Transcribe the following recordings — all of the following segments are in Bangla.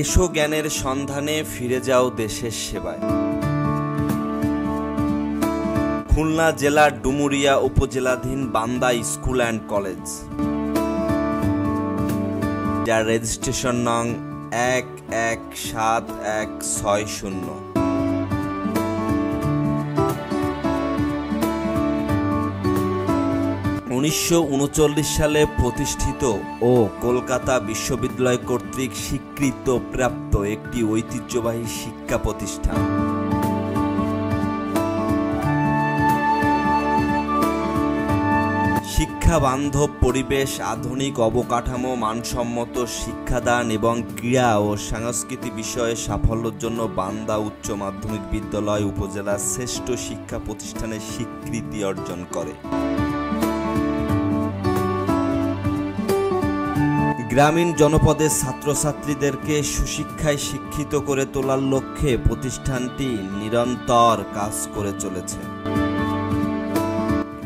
এসো জ্ঞানের সন্ধানে ফিরে যাও দেশের সেবায়। খুলনা জেলার ডুমুরিয়া উপজেলাধীন বান্দা স্কুল অ্যান্ড কলেজ, যার রেজিস্ট্রেশন নং 117160। 1939 সালে প্রতিষ্ঠিত ও কলকাতা বিশ্ববিদ্যালয় কর্তৃক স্বীকৃত প্রাপ্ত একটি ঐতিহ্যবাহী শিক্ষা প্রতিষ্ঠান। শিক্ষা বান্ধব পরিবেশ, আধুনিক অবকাঠামো, মানসম্মত শিক্ষাদান এবং ক্রীড়া ও সংস্কৃতি বিষয়ে সাফল্যের জন্য বান্দা উচ্চ মাধ্যমিক বিদ্যালয় উপজেলার শ্রেষ্ঠ শিক্ষা প্রতিষ্ঠানের স্বীকৃতি অর্জন করে। গ্রামীণ জনপদের ছাত্রছাত্রীদেরকে সুশিক্ষায় শিক্ষিত করে তোলার লক্ষ্যে প্রতিষ্ঠানটি নিরন্তর কাজ করে চলেছে।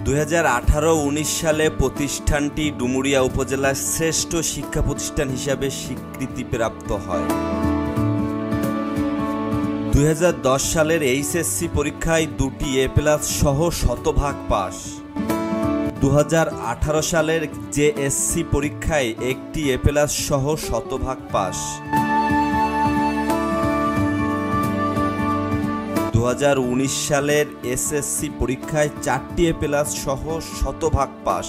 2018-19 সালে প্রতিষ্ঠানটি ডুমুরিয়া উপজেলার শ্রেষ্ঠ শিক্ষা প্রতিষ্ঠান হিসাবে স্বীকৃতিপ্রাপ্ত হয়। 2010 সালের এইচএসসি পরীক্ষায় 2টি এ+ সহ 100% পাস। 2018 সালের জেএসসি পরীক্ষায় 1টি এ+ সহ 100% পাস। 2019 সালের এসএসসি পরীক্ষায় 4টি এ+ সহ 100% পাস।